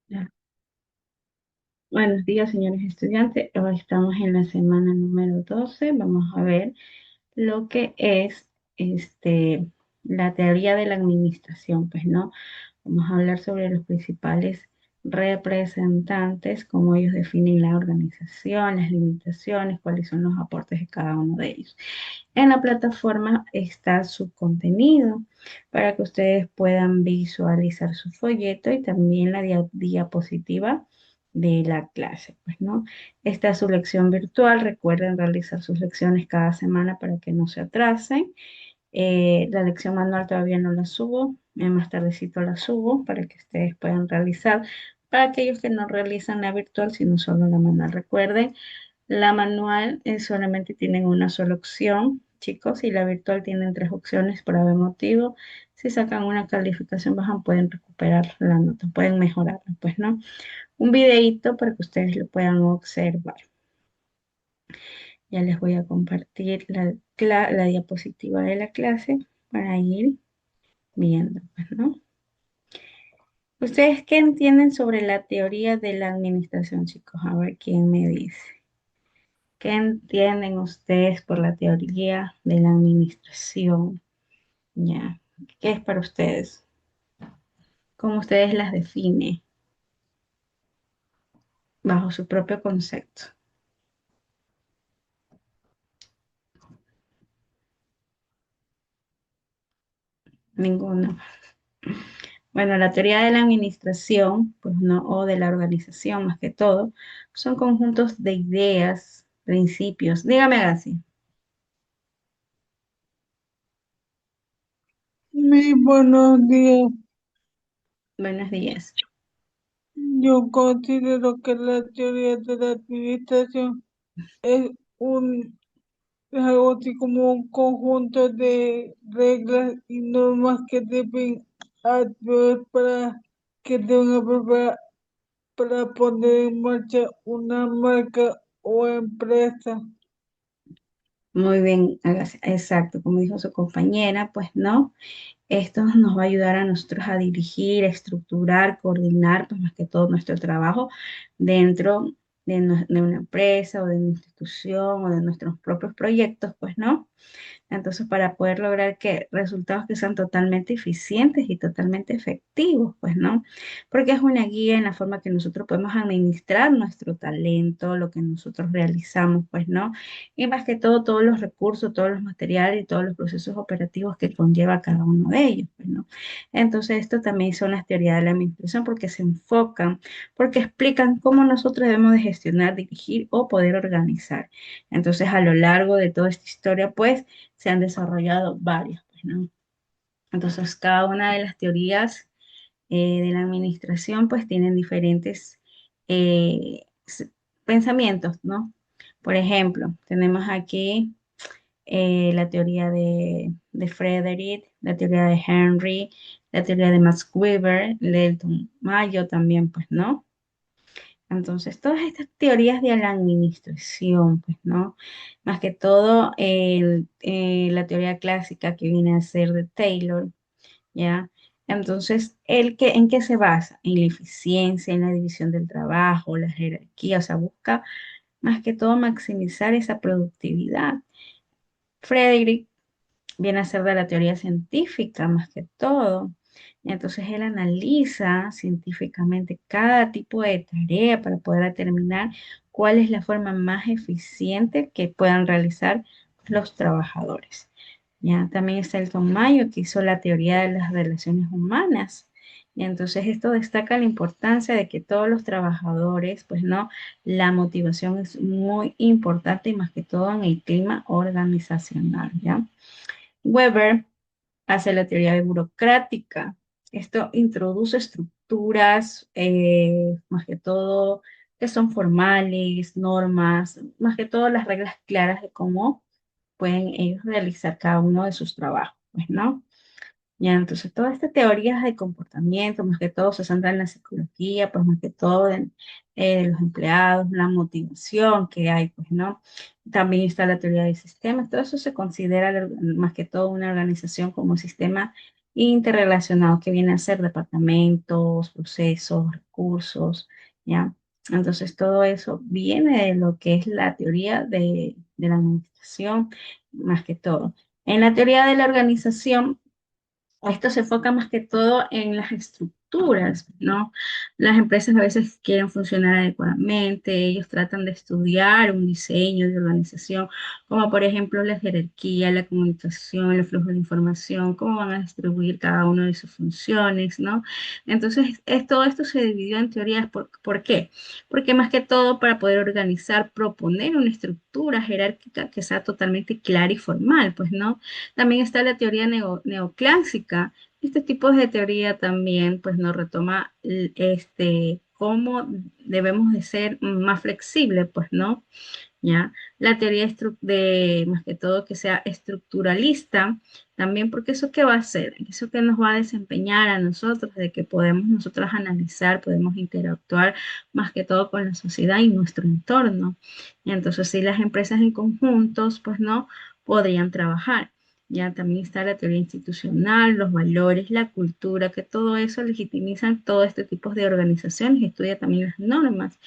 Ya. Buenos días, señores estudiantes. Hoy estamos en la semana número 12. Vamos a ver lo que es la teoría de la administración, pues, ¿no? Vamos a hablar sobre los principales representantes, cómo ellos definen la organización, las limitaciones, cuáles son los aportes de cada uno de ellos. En la plataforma está su contenido para que ustedes puedan visualizar su folleto y también la diapositiva de la clase, pues, ¿no? Está su lección virtual. Recuerden realizar sus lecciones cada semana para que no se atrasen. La lección manual todavía no la subo, más tardecito la subo para que ustedes puedan realizar. Para aquellos que no realizan la virtual, sino solo la manual, recuerden la manual solamente tienen una sola opción, chicos, y la virtual tienen tres opciones por haber motivo. Si sacan una calificación baja, pueden recuperar la nota, pueden mejorarla, pues, ¿no? Un videíto para que ustedes lo puedan observar. Ya les voy a compartir la diapositiva de la clase para ir viendo, pues, ¿no? ¿Ustedes qué entienden sobre la teoría de la administración, chicos? A ver quién me dice. ¿Qué entienden ustedes por la teoría de la administración? Ya, ¿qué es para ustedes? ¿Cómo ustedes las definen bajo su propio concepto? Ninguno. Bueno, la teoría de la administración, pues no, o de la organización más que todo, son conjuntos de ideas, principios. Dígame así. Muy buenos días. Buenos días. Yo considero que la teoría de la administración es es algo así como un conjunto de reglas y normas que deben actuar para que deben para poner en marcha una marca o empresa. Muy bien, exacto, como dijo su compañera, pues no. Esto nos va a ayudar a nosotros a dirigir, a estructurar, coordinar, pues más que todo nuestro trabajo dentro de una empresa o de una institución o de nuestros propios proyectos, pues, ¿no? Entonces, para poder lograr que resultados que sean totalmente eficientes y totalmente efectivos, pues, ¿no? Porque es una guía en la forma que nosotros podemos administrar nuestro talento, lo que nosotros realizamos, pues, ¿no? Y más que todo, todos los recursos, todos los materiales y todos los procesos operativos que conlleva cada uno de ellos, pues, ¿no? Entonces, esto también son las teorías de la administración porque se enfocan, porque explican cómo nosotros debemos de gestionar, dirigir o poder organizar. Entonces, a lo largo de toda esta historia, pues, se han desarrollado varias, pues, ¿no? Entonces, cada una de las teorías de la administración, pues, tienen diferentes pensamientos, ¿no? Por ejemplo, tenemos aquí la teoría de Frederick, la teoría de Henry, la teoría de Max Weber, Leilton Mayo también, pues, ¿no? Entonces, todas estas teorías de la administración, pues, ¿no? Más que todo, la teoría clásica que viene a ser de Taylor, ¿ya? Entonces, ¿en qué se basa? En la eficiencia, en la división del trabajo, la jerarquía, o sea, busca más que todo maximizar esa productividad. Frederick viene a ser de la teoría científica más que todo. Y entonces él analiza científicamente cada tipo de tarea para poder determinar cuál es la forma más eficiente que puedan realizar los trabajadores. Ya también está el Mayo que hizo la teoría de las relaciones humanas. Y entonces esto destaca la importancia de que todos los trabajadores, pues no, la motivación es muy importante y más que todo en el clima organizacional, ¿ya? Weber hace la teoría burocrática. Esto introduce estructuras, más que todo, que son formales, normas, más que todo las reglas claras de cómo pueden ellos realizar cada uno de sus trabajos, pues, ¿no? Ya, entonces todas estas teorías de comportamiento, más que todo se centran en la psicología, pues más que todo en los empleados, la motivación que hay, pues, ¿no? También está la teoría de sistemas, todo eso se considera más que todo una organización como sistema interrelacionado, que viene a ser departamentos, procesos, recursos, ¿ya? Entonces, todo eso viene de lo que es la teoría de la administración, más que todo. En la teoría de la organización, esto se enfoca más que todo en las estructuras, ¿no? Las empresas a veces quieren funcionar adecuadamente, ellos tratan de estudiar un diseño de organización, como por ejemplo la jerarquía, la comunicación, el flujo de información, cómo van a distribuir cada una de sus funciones, ¿no? Entonces, todo esto se dividió en teorías. ¿Por qué? Porque más que todo para poder organizar, proponer una estructura jerárquica que sea totalmente clara y formal, pues, ¿no? También está la teoría neoclásica. Este tipo de teoría también pues nos retoma cómo debemos de ser más flexibles, pues, ¿no? ¿Ya? La teoría más que todo que sea estructuralista, también porque eso qué va a hacer, eso que nos va a desempeñar a nosotros, de que podemos nosotros analizar, podemos interactuar más que todo con la sociedad y nuestro entorno. Y entonces, si las empresas en conjuntos, pues no podrían trabajar. Ya también está la teoría institucional, los valores, la cultura, que todo eso legitimizan todo este tipo de organizaciones, estudia también las normas.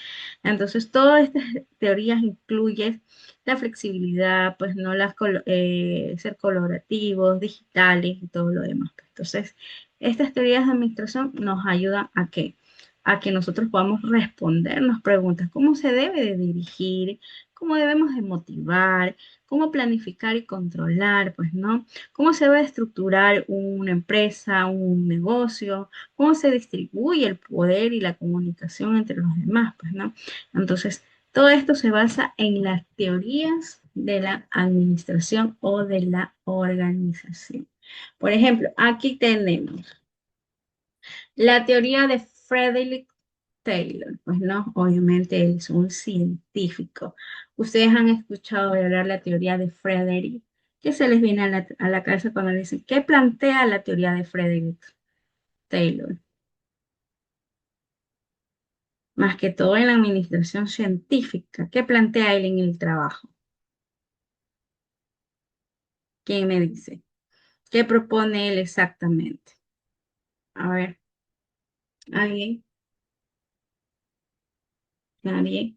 Entonces, todas estas teorías incluyen la flexibilidad, pues no ser colaborativos, digitales y todo lo demás. Entonces, estas teorías de administración nos ayudan a que nosotros podamos respondernos preguntas, ¿cómo se debe de dirigir? ¿Cómo debemos de motivar? ¿Cómo planificar y controlar? Pues, ¿no? ¿Cómo se debe estructurar una empresa, un negocio? ¿Cómo se distribuye el poder y la comunicación entre los demás? Pues, ¿no? Entonces, todo esto se basa en las teorías de la administración o de la organización. Por ejemplo, aquí tenemos la teoría de Frederick Taylor. Pues no, obviamente él es un científico. Ustedes han escuchado hablar la teoría de Frederick. ¿Qué se les viene a la cabeza cuando dicen, qué plantea la teoría de Frederick Taylor? Más que todo en la administración científica. ¿Qué plantea él en el trabajo? ¿Quién me dice? ¿Qué propone él exactamente? A ver, ¿alguien? ¿Nadie?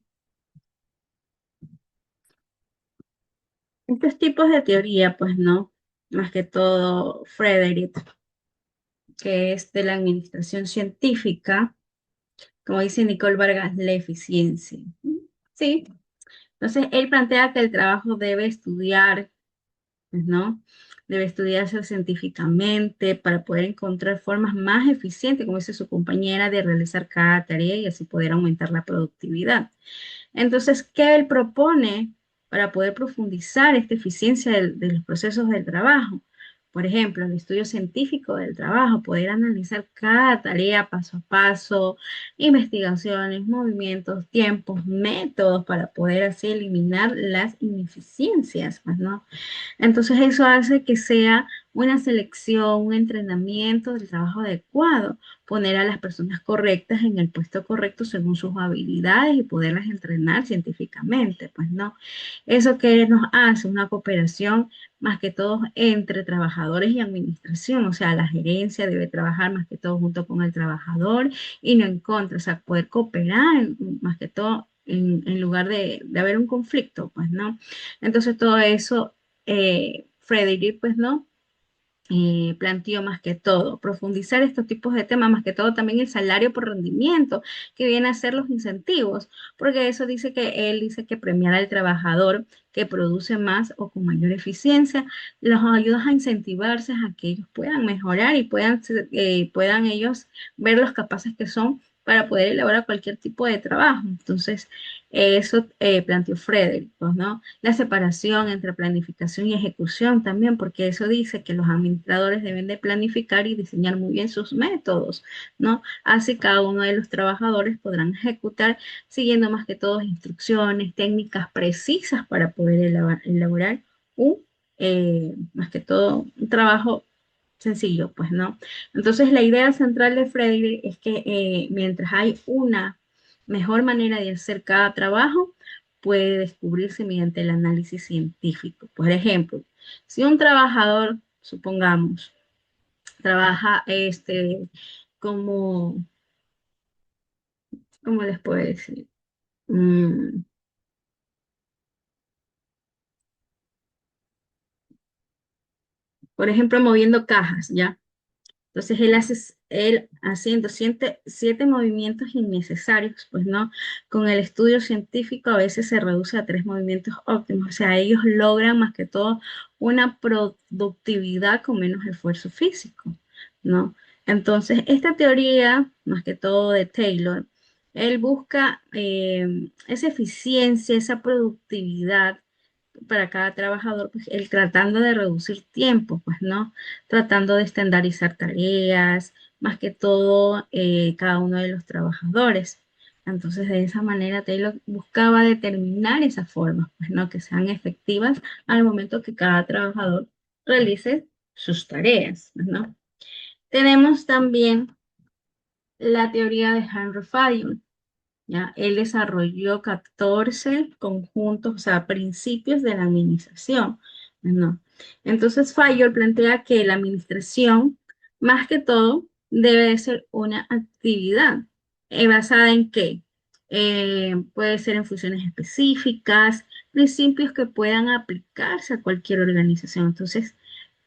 Estos tipos de teoría, pues no, más que todo Frederick, que es de la administración científica, como dice Nicole Vargas, la eficiencia. Sí, entonces él plantea que el trabajo debe estudiar, pues, ¿no? Debe estudiarse científicamente para poder encontrar formas más eficientes, como dice su compañera, de realizar cada tarea y así poder aumentar la productividad. Entonces, ¿qué él propone para poder profundizar esta eficiencia de los procesos del trabajo? Por ejemplo, el estudio científico del trabajo, poder analizar cada tarea paso a paso, investigaciones, movimientos, tiempos, métodos para poder así eliminar las ineficiencias, pues, ¿no? Entonces eso hace que sea una selección, un entrenamiento del trabajo adecuado, poner a las personas correctas en el puesto correcto según sus habilidades y poderlas entrenar científicamente, pues no. Eso que nos hace una cooperación más que todo entre trabajadores y administración, o sea, la gerencia debe trabajar más que todo junto con el trabajador y no en contra, o sea, poder cooperar más que todo en lugar de haber un conflicto, pues no. Entonces todo eso Frederick, pues, ¿no? Planteó más que todo, profundizar estos tipos de temas, más que todo también el salario por rendimiento, que viene a ser los incentivos, porque eso dice que él dice que premiar al trabajador que produce más o con mayor eficiencia, los ayuda a incentivarse a que ellos puedan mejorar y puedan ellos ver los capaces que son para poder elaborar cualquier tipo de trabajo. Entonces, eso planteó Frederick, pues, ¿no? La separación entre planificación y ejecución también, porque eso dice que los administradores deben de planificar y diseñar muy bien sus métodos, ¿no? Así cada uno de los trabajadores podrán ejecutar siguiendo más que todo instrucciones, técnicas precisas para poder elaborar más que todo, un trabajo sencillo, pues, ¿no? Entonces, la idea central de Frederick es que mientras hay una mejor manera de hacer cada trabajo, puede descubrirse mediante el análisis científico. Por ejemplo, si un trabajador, supongamos, trabaja como, ¿cómo les puedo decir? Mm, por ejemplo, moviendo cajas, ¿ya? Entonces él haciendo siete movimientos innecesarios, pues no, con el estudio científico a veces se reduce a tres movimientos óptimos, o sea, ellos logran más que todo una productividad con menos esfuerzo físico, ¿no? Entonces, esta teoría, más que todo de Taylor, él busca esa eficiencia, esa productividad para cada trabajador, pues él tratando de reducir tiempo, pues no, tratando de estandarizar tareas, más que todo cada uno de los trabajadores. Entonces, de esa manera Taylor buscaba determinar esas formas, pues no, que sean efectivas al momento que cada trabajador realice sus tareas, pues, ¿no? Tenemos también la teoría de Henry Fayol, ¿ya? Él desarrolló 14 conjuntos, o sea, principios de la administración, ¿no? Entonces, Fayol plantea que la administración, más que todo, debe de ser una actividad basada en qué? Puede ser en funciones específicas, principios que puedan aplicarse a cualquier organización. Entonces,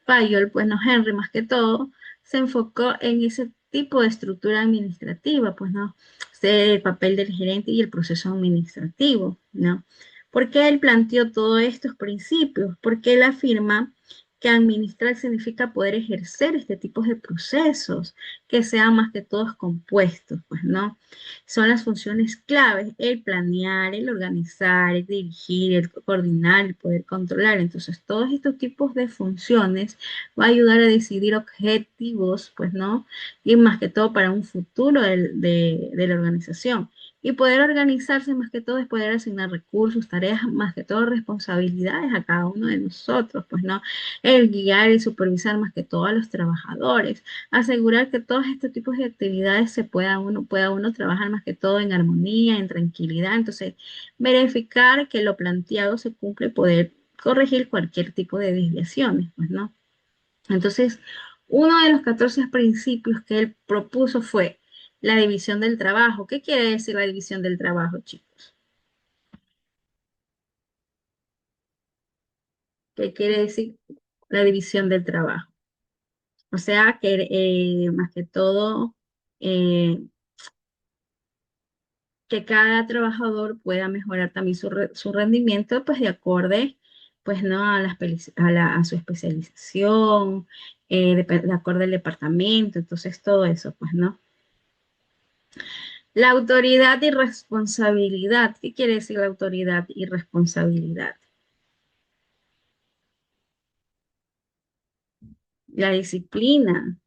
Fayol, pues no Henry, más que todo, se enfocó en ese tipo de estructura administrativa, pues no, el papel del gerente y el proceso administrativo, ¿no? ¿Por qué él planteó todos estos principios? Porque él afirma que administrar significa poder ejercer este tipo de procesos que sean más que todos compuestos, pues no. Son las funciones claves, el planear, el organizar, el dirigir, el coordinar, el poder controlar. Entonces, todos estos tipos de funciones va a ayudar a decidir objetivos, pues no, y más que todo para un futuro de la organización. Y poder organizarse más que todo es poder asignar recursos, tareas, más que todo responsabilidades a cada uno de nosotros, pues no, el guiar y supervisar más que todo a los trabajadores, asegurar que todos estos tipos de actividades pueda uno trabajar más que todo en armonía, en tranquilidad, entonces verificar que lo planteado se cumple, poder corregir cualquier tipo de desviaciones, pues no. Entonces, uno de los 14 principios que él propuso fue la división del trabajo. ¿Qué quiere decir la división del trabajo, chicos? ¿Qué quiere decir la división del trabajo? O sea, que más que todo, eh, que cada trabajador pueda mejorar también su rendimiento, pues de acorde, pues no a, a su especialización, de acuerdo al departamento, entonces todo eso, pues no. La autoridad y responsabilidad. ¿Qué quiere decir la autoridad y responsabilidad? La disciplina.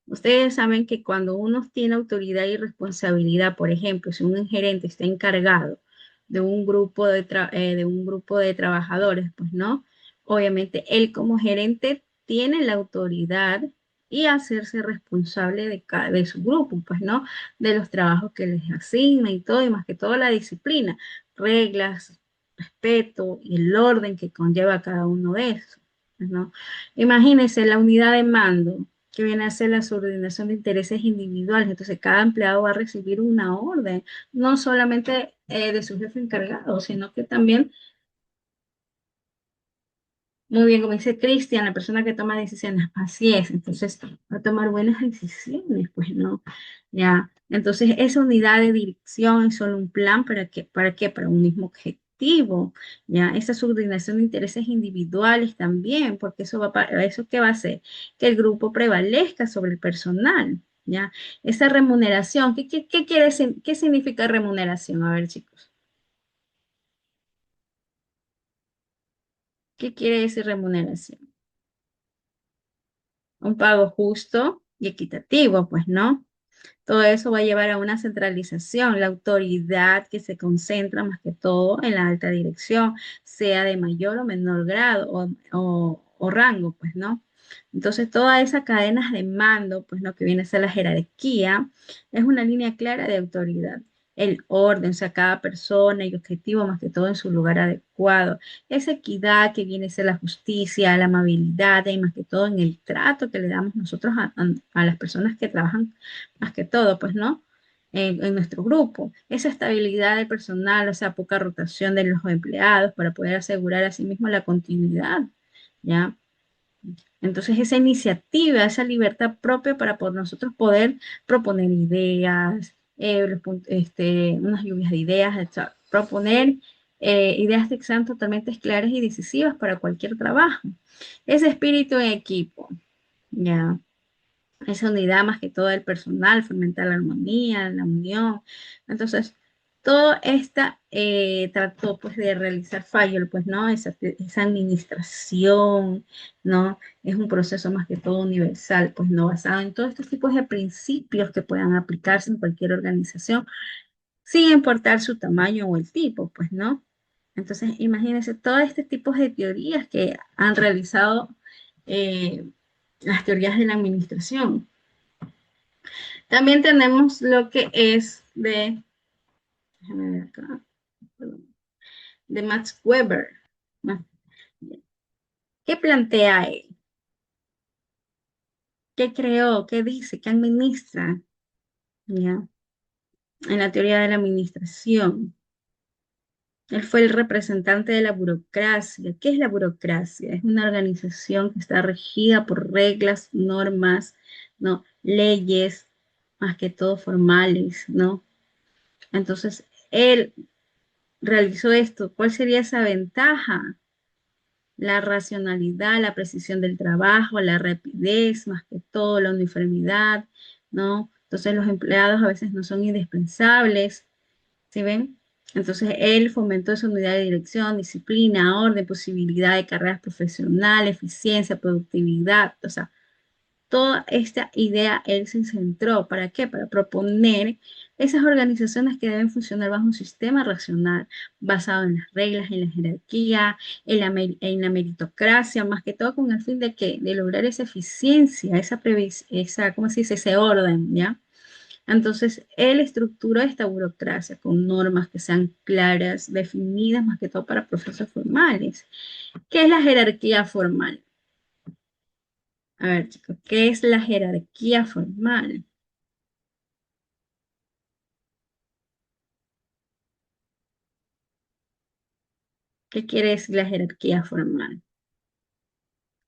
Ustedes saben que cuando uno tiene autoridad y responsabilidad, por ejemplo, si un gerente está encargado de un grupo de un grupo de trabajadores, pues no, obviamente él como gerente tiene la autoridad y hacerse responsable de su grupo, pues no, de los trabajos que les asigna y todo, y más que todo la disciplina, reglas, respeto y el orden que conlleva cada uno de esos, pues, ¿no? Imagínense la unidad de mando que viene a ser la subordinación de intereses individuales. Entonces, cada empleado va a recibir una orden, no solamente de su jefe encargado, sino que también, muy bien, como dice Cristian, la persona que toma decisiones, así es. Entonces, va a tomar buenas decisiones, pues no, ya. Entonces, esa unidad de dirección es solo un plan para qué, para un mismo objetivo, ya. Esa subordinación de intereses individuales también, porque eso qué va a hacer, que el grupo prevalezca sobre el personal, ya. Esa remuneración, ¿qué quiere decir, qué significa remuneración? A ver, chicos, ¿qué quiere decir remuneración? Un pago justo y equitativo, pues, ¿no? Todo eso va a llevar a una centralización, la autoridad que se concentra más que todo en la alta dirección, sea de mayor o menor grado o rango, pues, ¿no? Entonces, todas esas cadenas de mando, pues, ¿no? Que viene a ser la jerarquía, es una línea clara de autoridad. el orden, o sea, cada persona y objetivo más que todo en su lugar adecuado. Esa equidad que viene a ser la justicia, la amabilidad y más que todo en el trato que le damos nosotros a las personas que trabajan más que todo, pues, ¿no? En nuestro grupo. Esa estabilidad del personal, o sea, poca rotación de los empleados para poder asegurar asimismo la continuidad, ¿ya? Entonces, esa iniciativa, esa libertad propia para nosotros poder proponer ideas, unas lluvias de ideas, proponer ideas que sean totalmente claras y decisivas para cualquier trabajo. Ese espíritu en equipo, ya. Esa unidad más que todo el personal, fomentar la armonía, la unión. Entonces, todo esta trató pues de realizar Fayol, pues, ¿no? Esa administración, ¿no? Es un proceso más que todo universal, pues, ¿no? Basado en todos estos tipos de principios que puedan aplicarse en cualquier organización, sin importar su tamaño o el tipo, pues, ¿no? Entonces, imagínense todos estos tipos de teorías que han realizado eh, las teorías de la administración. También tenemos lo que es déjame ver acá, perdón, de Max Weber. ¿Qué plantea él? ¿Qué creó? ¿Qué dice? ¿Qué administra? ¿Ya? En la teoría de la administración. Él fue el representante de la burocracia. ¿Qué es la burocracia? Es una organización que está regida por reglas, normas, ¿no? Leyes, más que todo formales, ¿no? Entonces, él realizó esto. ¿Cuál sería esa ventaja? La racionalidad, la precisión del trabajo, la rapidez, más que todo, la uniformidad, ¿no? Entonces los empleados a veces no son indispensables, ¿sí ven? Entonces él fomentó esa unidad de dirección, disciplina, orden, posibilidad de carreras profesionales, eficiencia, productividad, o sea, toda esta idea él se centró. ¿Para qué? Para proponer esas organizaciones que deben funcionar bajo un sistema racional, basado en las reglas, en la jerarquía, en la meritocracia, más que todo con el fin de que, de lograr esa eficiencia, esa, ¿cómo se dice? Ese orden, ¿ya? Entonces, él estructuró esta burocracia con normas que sean claras, definidas, más que todo para procesos formales. ¿Qué es la jerarquía formal? A ver, chicos, ¿qué es la jerarquía formal? ¿Qué quiere decir la jerarquía formal?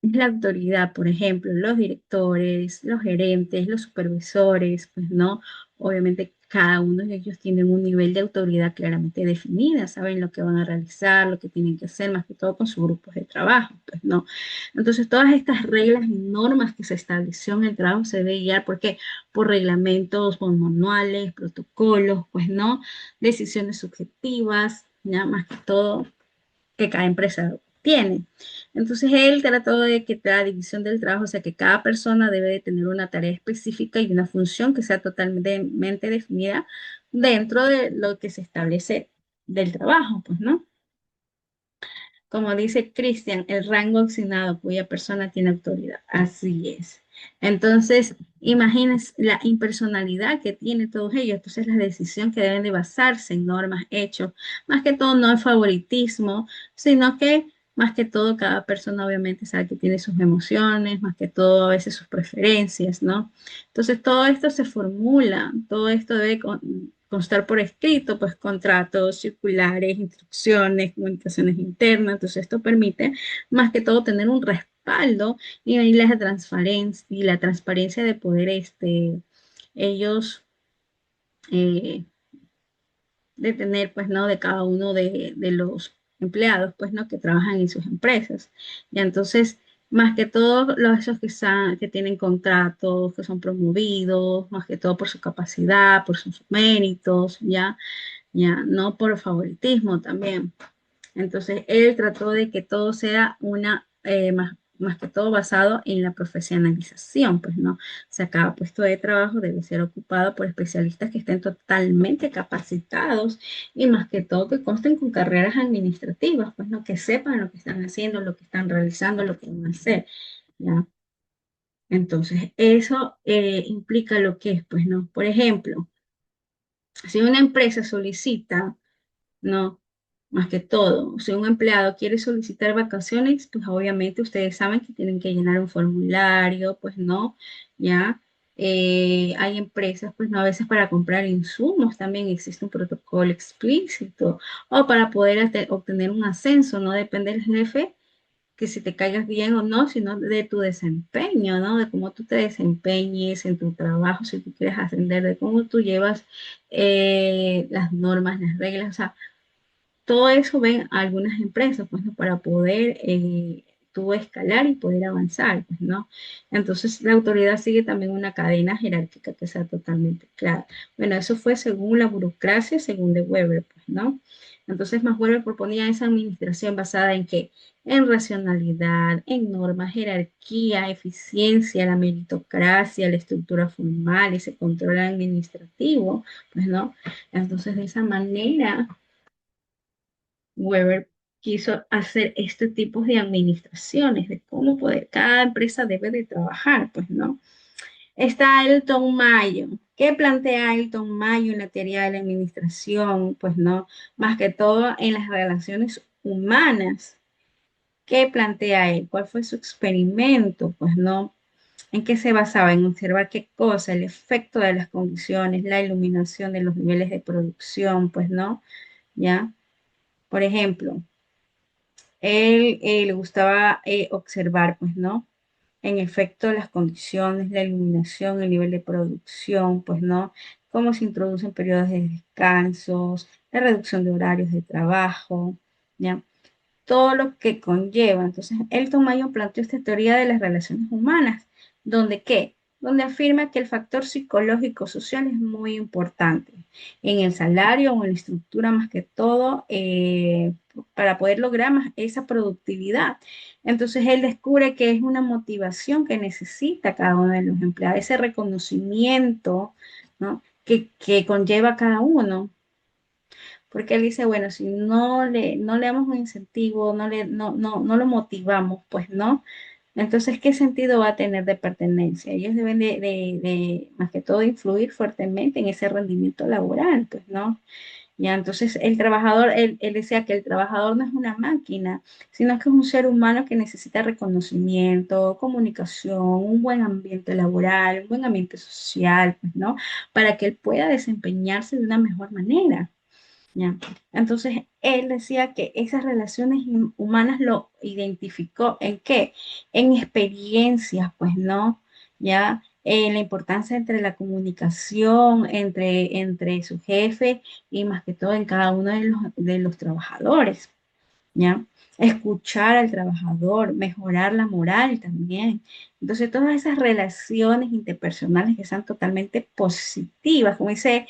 Es la autoridad, por ejemplo, los directores, los gerentes, los supervisores, pues no, obviamente cada uno de ellos tienen un nivel de autoridad claramente definida, saben lo que van a realizar, lo que tienen que hacer, más que todo con sus grupos de trabajo, pues no. Entonces, todas estas reglas y normas que se estableció en el trabajo se debe guiar, ¿por qué? Por reglamentos, por manuales, protocolos, pues no, decisiones subjetivas, ya más que todo que cada empresa tiene. Entonces él trató de que la división del trabajo, o sea, que cada persona debe de tener una tarea específica y una función que sea totalmente definida dentro de lo que se establece del trabajo, pues, ¿no? Como dice Cristian, el rango asignado cuya persona tiene autoridad. Así es. Entonces, imagínense la impersonalidad que tiene todos ellos. Entonces, la decisión que deben de basarse en normas, hechos, más que todo no en favoritismo, sino que más que todo cada persona obviamente sabe que tiene sus emociones, más que todo a veces sus preferencias, ¿no? Entonces, todo esto se formula, todo esto debe constar por escrito, pues contratos, circulares, instrucciones, comunicaciones internas. Entonces esto permite más que todo tener un respaldo y la transparencia de poder ellos eh, de tener, pues, ¿no? De cada uno de los empleados, pues, ¿no? Que trabajan en sus empresas. Y entonces, más que todo, esos que tienen contratos, que son promovidos, más que todo por su capacidad, por sus méritos, ya, no por favoritismo también. Entonces, él trató de que todo sea más que todo basado en la profesionalización, pues no. O sea, cada puesto de trabajo debe ser ocupado por especialistas que estén totalmente capacitados y más que todo que consten con carreras administrativas, pues no, que sepan lo que están haciendo, lo que están realizando, lo que van a hacer, ¿ya? Entonces, eso implica lo que es, pues no. Por ejemplo, Si una empresa solicita, no, más que todo, si un empleado quiere solicitar vacaciones, pues obviamente ustedes saben que tienen que llenar un formulario, pues no, ya. Hay empresas, pues no, a veces para comprar insumos también existe un protocolo explícito, o para poder obtener un ascenso, no depende del jefe que si te caigas bien o no, sino de tu desempeño, ¿no? De cómo tú te desempeñes en tu trabajo, si tú quieres ascender, de cómo tú llevas las normas, las reglas, o sea, todo eso ven algunas empresas, pues, ¿no? Para poder tú escalar y poder avanzar, pues, ¿no? Entonces, la autoridad sigue también una cadena jerárquica que sea totalmente clara. Bueno, eso fue según la burocracia, según de Weber, pues, ¿no? Entonces, más Weber proponía esa administración basada en qué? En racionalidad, en normas, jerarquía, eficiencia, la meritocracia, la estructura formal, ese control administrativo, pues, ¿no? Entonces, de esa manera Weber quiso hacer este tipo de administraciones, de cómo poder, cada empresa debe de trabajar, pues, ¿no? Está Elton Mayo. ¿Qué plantea Elton Mayo en la teoría de la administración? Pues, ¿no? Más que todo en las relaciones humanas. ¿Qué plantea él? ¿Cuál fue su experimento? Pues, ¿no? ¿En qué se basaba? En observar qué cosa, el efecto de las condiciones, la iluminación de los niveles de producción, pues, ¿no? ¿Ya? Por ejemplo, él le gustaba observar, pues, ¿no? En efecto, las condiciones, la iluminación, el nivel de producción, pues, ¿no? Cómo se introducen periodos de descansos, la reducción de horarios de trabajo, ¿ya? Todo lo que conlleva. Entonces, Elton Mayo planteó esta teoría de las relaciones humanas, donde ¿qué? Donde afirma que el factor psicológico social es muy importante en el salario o en la estructura más que todo para poder lograr más esa productividad. Entonces, él descubre que es una motivación que necesita cada uno de los empleados, ese reconocimiento, ¿no? que conlleva cada uno. Porque él dice, bueno, si no le damos un incentivo, no lo motivamos, pues no. Entonces, ¿qué sentido va a tener de pertenencia? Ellos deben más que todo, influir fuertemente en ese rendimiento laboral, pues, ¿no? Ya, entonces el trabajador, él decía que el trabajador no es una máquina, sino que es un ser humano que necesita reconocimiento, comunicación, un buen ambiente laboral, un buen ambiente social, pues, ¿no? Para que él pueda desempeñarse de una mejor manera. ¿Ya? Entonces, él decía que esas relaciones humanas lo identificó en qué? En experiencias, pues, ¿no? ¿Ya? La importancia entre la comunicación, entre su jefe y más que todo en cada uno de los trabajadores, ¿ya? Escuchar al trabajador, mejorar la moral también. Entonces, todas esas relaciones interpersonales que sean totalmente positivas, como dice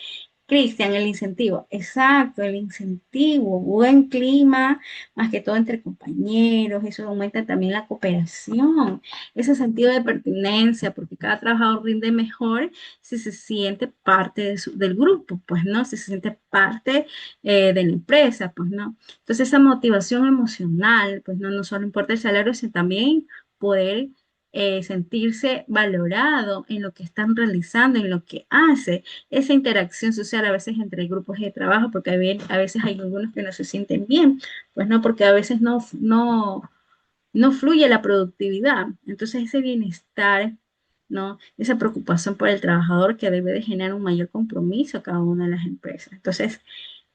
Cristian, el incentivo, exacto, el incentivo, buen clima, más que todo entre compañeros, eso aumenta también la cooperación, ese sentido de pertenencia, porque cada trabajador rinde mejor si se siente parte del grupo, pues, ¿no? Si se siente parte de la empresa, pues, ¿no? Entonces, esa motivación emocional, pues no solo importa el salario, sino también poder sentirse valorado en lo que están realizando, en lo que hace, esa interacción social a veces entre grupos de trabajo, porque a veces hay algunos que no se sienten bien, pues no, porque a veces no fluye la productividad. Entonces, ese bienestar, ¿no? Esa preocupación por el trabajador que debe de generar un mayor compromiso a cada una de las empresas. Entonces,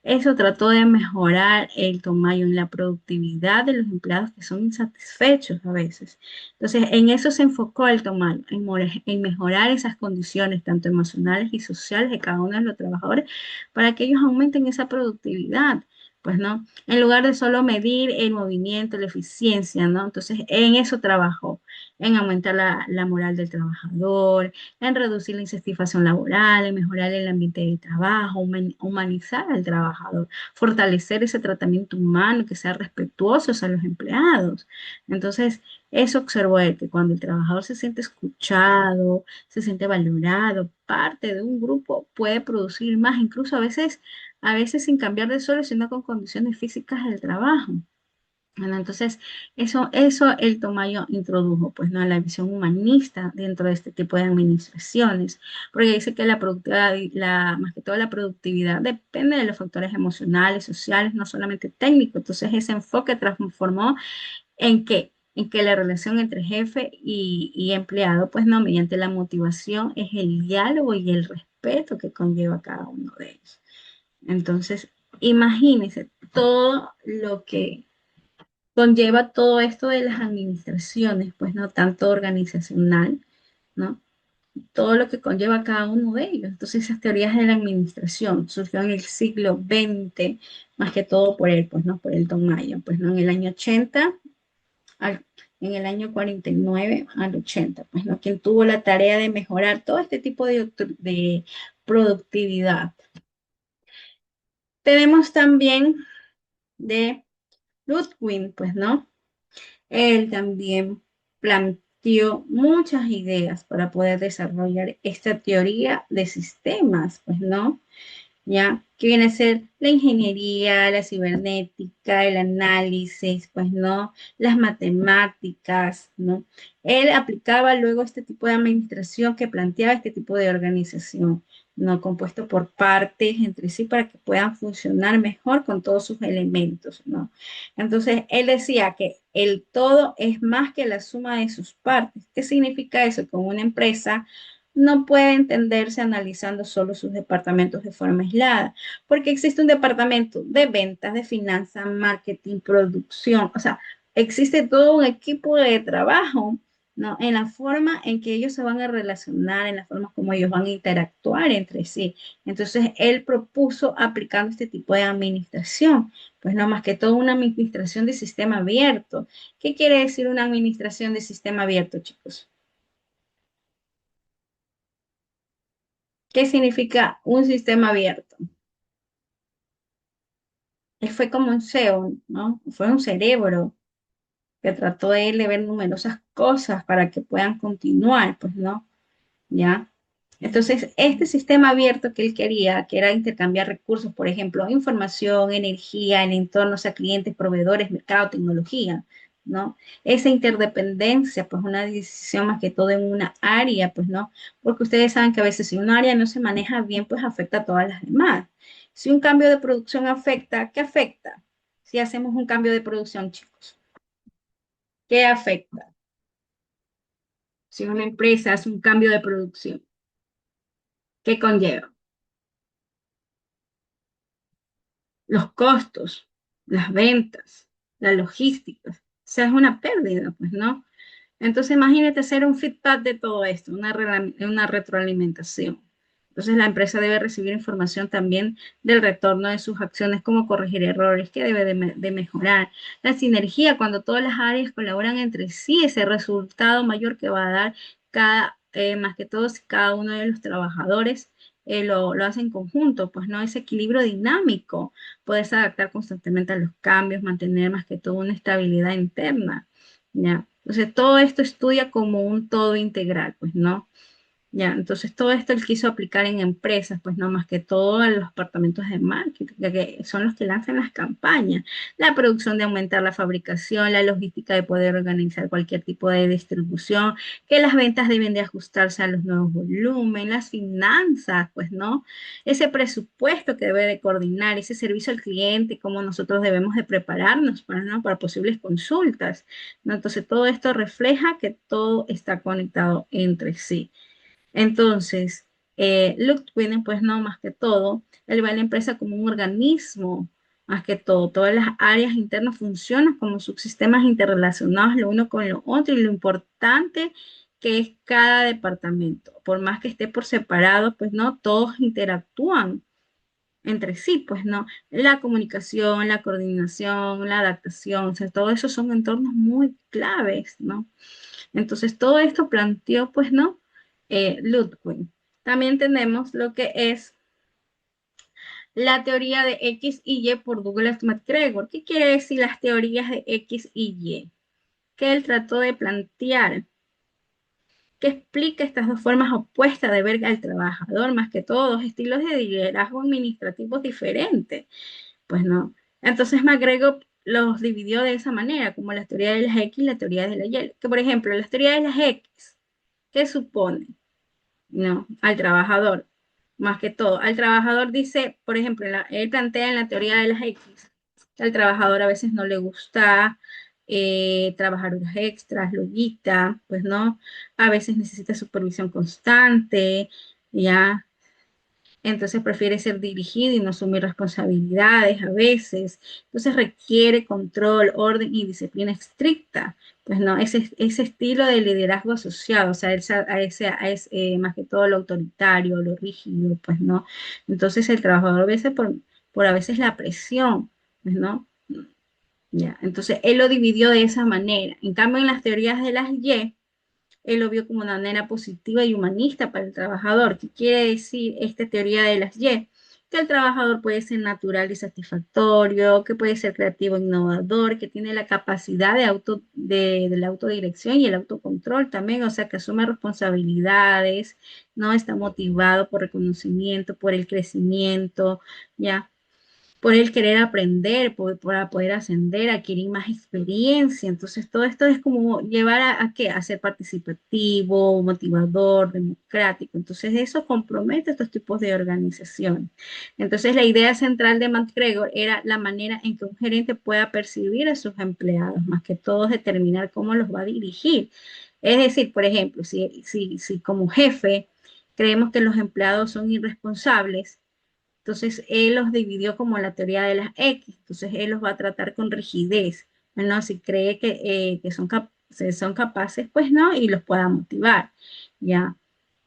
eso trató de mejorar el Tomayo en la productividad de los empleados que son insatisfechos a veces. Entonces, en eso se enfocó el Tomayo, en mejorar esas condiciones, tanto emocionales y sociales de cada uno de los trabajadores, para que ellos aumenten esa productividad. Pues no, en lugar de solo medir el movimiento, la eficiencia, ¿no? Entonces, en eso trabajó, en aumentar la moral del trabajador, en reducir la insatisfacción laboral, en mejorar el ambiente de trabajo, humanizar al trabajador, fortalecer ese tratamiento humano que sea respetuoso a los empleados. Entonces, eso observó él, que cuando el trabajador se siente escuchado, se siente valorado, parte de un grupo, puede producir más, incluso a veces sin cambiar de suelo, sino con condiciones físicas del trabajo. Bueno, entonces, eso el Tomayo introdujo, pues, ¿no? La visión humanista dentro de este tipo de administraciones, porque dice que la productividad, más que todo la productividad depende de los factores emocionales, sociales, no solamente técnicos. Entonces, ese enfoque transformó ¿en qué? En que la relación entre jefe y empleado, pues, no, mediante la motivación, es el diálogo y el respeto que conlleva cada uno de ellos. Entonces, imagínense todo lo que conlleva todo esto de las administraciones, pues no tanto organizacional, ¿no? Todo lo que conlleva cada uno de ellos. Entonces esas teorías de la administración surgieron en el siglo XX, más que todo por él, pues no, por el Don Mayo, pues no, en el año 80, al- en el año 49 al 80, pues no, quien tuvo la tarea de mejorar todo este tipo de productividad. Tenemos también de Ludwig, pues no, él también planteó muchas ideas para poder desarrollar esta teoría de sistemas, pues, ¿no? ¿Ya? Que viene a ser la ingeniería, la cibernética, el análisis, pues, ¿no? Las matemáticas, ¿no? Él aplicaba luego este tipo de administración que planteaba este tipo de organización, ¿no? Compuesto por partes entre sí para que puedan funcionar mejor con todos sus elementos, ¿no? Entonces, él decía que el todo es más que la suma de sus partes. ¿Qué significa eso? Con una empresa no puede entenderse analizando solo sus departamentos de forma aislada, porque existe un departamento de ventas, de finanzas, marketing, producción, o sea, existe todo un equipo de trabajo, ¿no? En la forma en que ellos se van a relacionar, en la forma como ellos van a interactuar entre sí. Entonces, él propuso aplicando este tipo de administración, pues no más que todo una administración de sistema abierto. ¿Qué quiere decir una administración de sistema abierto, chicos? ¿Qué significa un sistema abierto? Él fue como un CEO, ¿no? Fue un cerebro que trató de ver numerosas cosas para que puedan continuar, pues, ¿no? ¿Ya? Entonces, este sistema abierto que él quería, que era intercambiar recursos, por ejemplo, información, energía, en entornos a clientes, proveedores, mercado, tecnología, ¿no? Esa interdependencia, pues una decisión más que todo en una área, pues, ¿no? Porque ustedes saben que a veces si un área no se maneja bien, pues afecta a todas las demás. Si un cambio de producción afecta, ¿qué afecta? Si hacemos un cambio de producción, chicos, ¿qué afecta? Si una empresa hace un cambio de producción, ¿qué conlleva? Los costos, las ventas, la logística. O sea, es una pérdida, pues, ¿no? Entonces, imagínate hacer un feedback de todo esto, una retroalimentación. Entonces, la empresa debe recibir información también del retorno de sus acciones, cómo corregir errores, qué debe de mejorar. La sinergia, cuando todas las áreas colaboran entre sí, ese resultado mayor que va a dar más que todo si cada uno de los trabajadores lo hace en conjunto, pues no ese equilibrio dinámico, puedes adaptar constantemente a los cambios, mantener más que todo una estabilidad interna. ¿Ya? Entonces, todo esto estudia como un todo integral, pues, ¿no? Ya, entonces todo esto él quiso aplicar en empresas, pues no más que todo en los departamentos de marketing, ya que son los que lanzan las campañas, la producción de aumentar la fabricación, la logística de poder organizar cualquier tipo de distribución, que las ventas deben de ajustarse a los nuevos volúmenes, las finanzas, pues no, ese presupuesto que debe de coordinar, ese servicio al cliente, cómo nosotros debemos de prepararnos para, ¿no? Para posibles consultas, ¿no? Entonces todo esto refleja que todo está conectado entre sí. Entonces, Ludwig, pues no, más que todo, él ve a la empresa como un organismo, más que todo. Todas las áreas internas funcionan como subsistemas interrelacionados lo uno con lo otro y lo importante que es cada departamento. Por más que esté por separado, pues no, todos interactúan entre sí, pues no. La comunicación, la coordinación, la adaptación, o sea, todo eso son entornos muy claves, ¿no? Entonces, todo esto planteó, pues, ¿no? Ludwig. También tenemos lo que es la teoría de X y Y por Douglas MacGregor. ¿Qué quiere decir las teorías de X y Y? Que él trató de plantear, que explica estas dos formas opuestas de ver al trabajador, más que todo, dos estilos de liderazgo administrativos diferentes. Pues no. Entonces MacGregor los dividió de esa manera, como la teoría de las X y la teoría de la Y. Que por ejemplo, la teoría de las X, ¿qué supone? No, al trabajador, más que todo. Al trabajador dice, por ejemplo, él plantea en la teoría de las X, que al trabajador a veces no le gusta trabajar horas extras, lo quita, pues no, a veces necesita supervisión constante, ya, entonces prefiere ser dirigido y no asumir responsabilidades a veces. Entonces requiere control, orden y disciplina estricta. Pues no, ese estilo de liderazgo asociado, o sea, más que todo lo autoritario, lo rígido, pues no. Entonces el trabajador a veces por a veces la presión, pues no. Ya, entonces él lo dividió de esa manera. En cambio, en las teorías de las Y, él lo vio como una manera positiva y humanista para el trabajador. ¿Qué quiere decir esta teoría de las Y? Que el trabajador puede ser natural y satisfactorio, que puede ser creativo e innovador, que tiene la capacidad de la autodirección y el autocontrol también, o sea, que asume responsabilidades, ¿no? Está motivado por reconocimiento, por el crecimiento, ¿ya? Por el querer aprender, para poder ascender, adquirir más experiencia. Entonces, todo esto es como llevar a qué? A ser participativo, motivador, democrático. Entonces, eso compromete estos tipos de organizaciones. Entonces, la idea central de McGregor era la manera en que un gerente pueda percibir a sus empleados, más que todo determinar cómo los va a dirigir. Es decir, por ejemplo, si como jefe creemos que los empleados son irresponsables, entonces, él los dividió como la teoría de las X. Entonces, él los va a tratar con rigidez. Bueno, si cree que son capaces, pues no, y los pueda motivar. ¿Ya?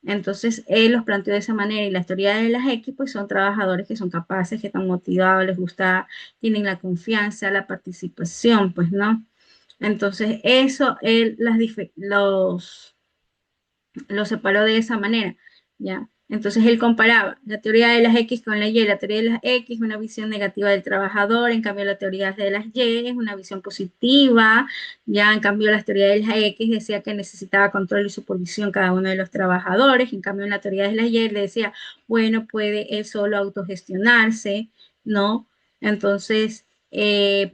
Entonces, él los planteó de esa manera. Y la teoría de las X, pues son trabajadores que son capaces, que están motivados, les gusta, tienen la confianza, la participación, pues no. Entonces, eso él lo separó de esa manera, ¿ya? Entonces él comparaba la teoría de las X con la Y. La teoría de las X es una visión negativa del trabajador, en cambio la teoría de las Y es una visión positiva, ya en cambio la teoría de las X decía que necesitaba control y supervisión cada uno de los trabajadores, en cambio en la teoría de las Y le decía, bueno, puede él solo autogestionarse, ¿no? Entonces,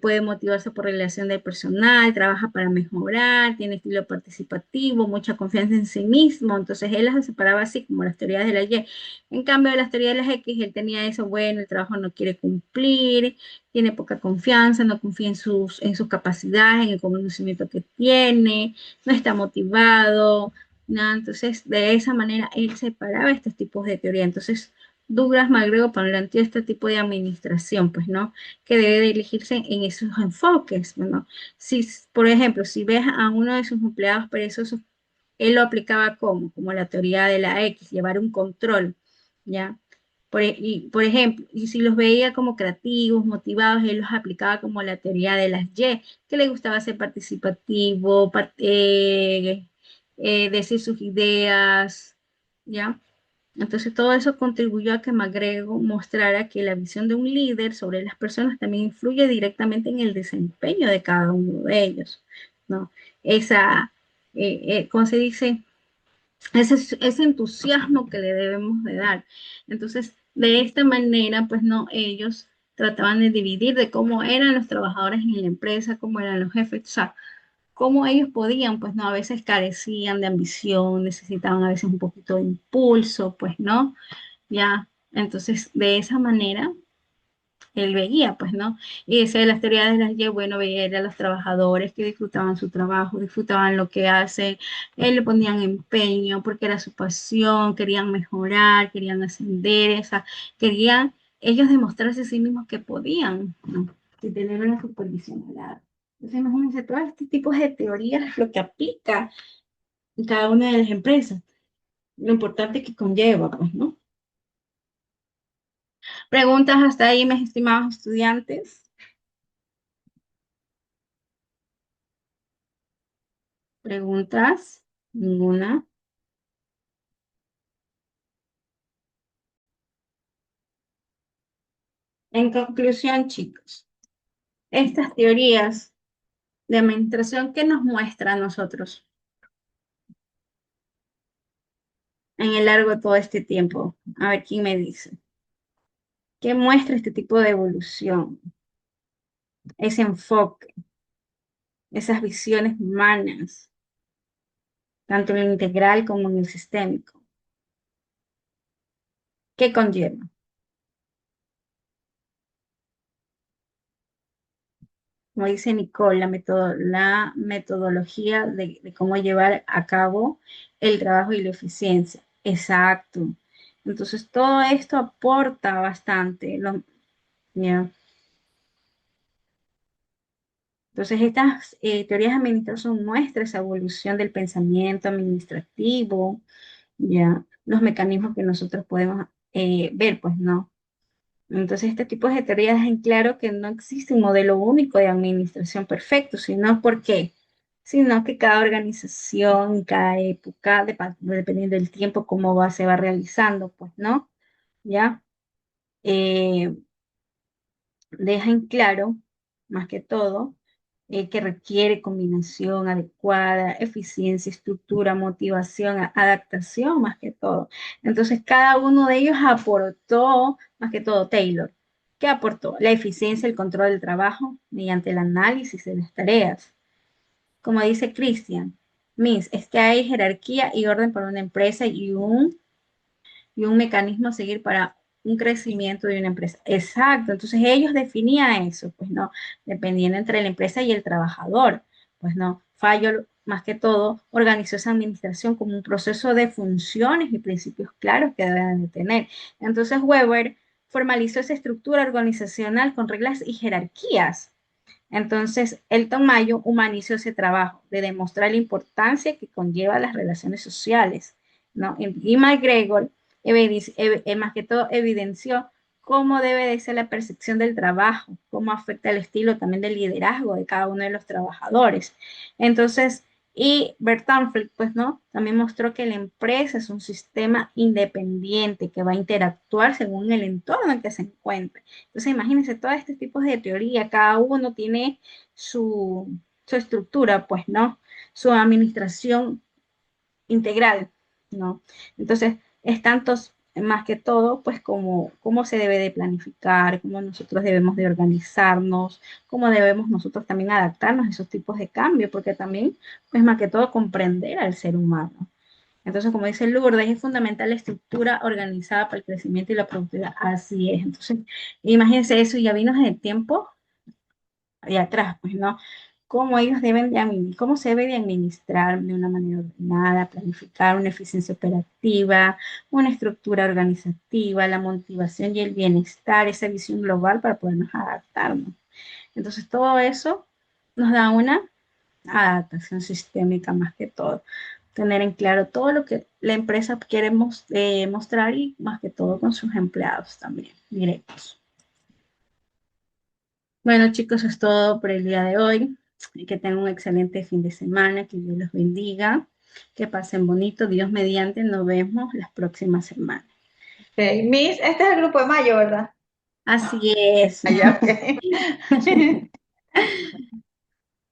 puede motivarse por relación del personal, trabaja para mejorar, tiene estilo participativo, mucha confianza en sí mismo. Entonces él las separaba así como las teorías de la Y. En cambio, de las teorías de las X, él tenía eso, bueno, el trabajo no quiere cumplir, tiene poca confianza, no confía en sus capacidades, en el conocimiento que tiene, no está motivado, ¿no? Entonces, de esa manera él separaba estos tipos de teoría. Entonces, Douglas MacGregor planteó este tipo de administración, pues, ¿no? Que debe de elegirse en esos enfoques, ¿no? Si, por ejemplo, si ves a uno de sus empleados perezosos, él lo aplicaba como la teoría de la X, llevar un control, ¿ya? Por ejemplo, y si los veía como creativos, motivados, él los aplicaba como la teoría de las Y, que le gustaba ser participativo, decir sus ideas, ¿ya? Entonces todo eso contribuyó a que McGregor mostrara que la visión de un líder sobre las personas también influye directamente en el desempeño de cada uno de ellos, ¿no? Esa, ¿cómo se dice? Ese entusiasmo que le debemos de dar. Entonces, de esta manera, pues no, ellos trataban de dividir de cómo eran los trabajadores en la empresa, cómo eran los jefes, o sea, cómo ellos podían, pues no, a veces carecían de ambición, necesitaban a veces un poquito de impulso, pues no, ya, entonces de esa manera él veía, pues no, y esa de las teorías de las Y, bueno, veía a los trabajadores que disfrutaban su trabajo, disfrutaban lo que hacen, él le ponían empeño porque era su pasión, querían mejorar, querían ascender, esa, querían ellos demostrarse a sí mismos que podían, ¿no? Y tener una supervisión al lado. Entonces, imagínense, todo este tipo de teorías es lo que aplica en cada una de las empresas, lo importante que conlleva, pues, ¿no? Preguntas hasta ahí, mis estimados estudiantes. Preguntas, ninguna. En conclusión, chicos, estas teorías de administración, ¿qué nos muestra a nosotros en el largo de todo este tiempo? A ver, ¿quién me dice? ¿Qué muestra este tipo de evolución? ese enfoque, esas visiones humanas, tanto en lo integral como en el sistémico. ¿Qué conlleva? Como dice Nicole, la metodología de cómo llevar a cabo el trabajo y la eficiencia. Exacto. Entonces, todo esto aporta bastante. Ya. Entonces, estas teorías administrativas son muestras de evolución del pensamiento administrativo, ya, los mecanismos que nosotros podemos ver, pues no. Entonces, este tipo de teorías dejan claro que no existe un modelo único de administración perfecto, sino porque, sino que cada organización, cada época, dependiendo del tiempo, se va realizando, pues, ¿no? ¿Ya? Eh, Deja en claro, más que todo, que requiere combinación adecuada, eficiencia, estructura, motivación, adaptación, más que todo. Entonces, cada uno de ellos aportó, más que todo, Taylor. ¿Qué aportó? La eficiencia, el control del trabajo mediante el análisis de las tareas. Como dice Christian, Miss, es que hay jerarquía y orden para una empresa y un mecanismo a seguir para un crecimiento de una empresa. Exacto, entonces ellos definían eso, pues no, dependiendo entre la empresa y el trabajador, pues no, Fallo más que todo organizó esa administración como un proceso de funciones y principios claros que deben de tener. Entonces Weber formalizó esa estructura organizacional con reglas y jerarquías. Entonces, Elton Mayo humanizó ese trabajo de demostrar la importancia que conlleva las relaciones sociales, ¿no? Y McGregor, más que todo, evidenció cómo debe de ser la percepción del trabajo, cómo afecta el estilo también del liderazgo de cada uno de los trabajadores. Entonces, y Bertanfeld, pues, ¿no? También mostró que la empresa es un sistema independiente que va a interactuar según el entorno en que se encuentre. Entonces, imagínense, todos estos tipos de teoría, cada uno tiene su estructura, pues, ¿no? Su administración integral, ¿no? Entonces, es tanto más que todo, pues, como cómo se debe de planificar, cómo nosotros debemos de organizarnos, cómo debemos nosotros también adaptarnos a esos tipos de cambios, porque también, pues, más que todo, comprender al ser humano. Entonces, como dice Lourdes, es fundamental la estructura organizada para el crecimiento y la productividad. Así es. Entonces, imagínense eso, ya vino en el tiempo de atrás, pues, ¿no? Cómo ellos cómo se debe de administrar de una manera ordenada, planificar una eficiencia operativa, una estructura organizativa, la motivación y el bienestar, esa visión global para podernos adaptarnos. Entonces, todo eso nos da una adaptación sistémica más que todo. Tener en claro todo lo que la empresa quiere mostrar y más que todo con sus empleados también, directos. Bueno, chicos, es todo por el día de hoy. Y que tengan un excelente fin de semana, que Dios los bendiga, que pasen bonito, Dios mediante, nos vemos las próximas semanas. Ok, Miss, este es el grupo de mayo, ¿verdad? Así es. Allá, ok.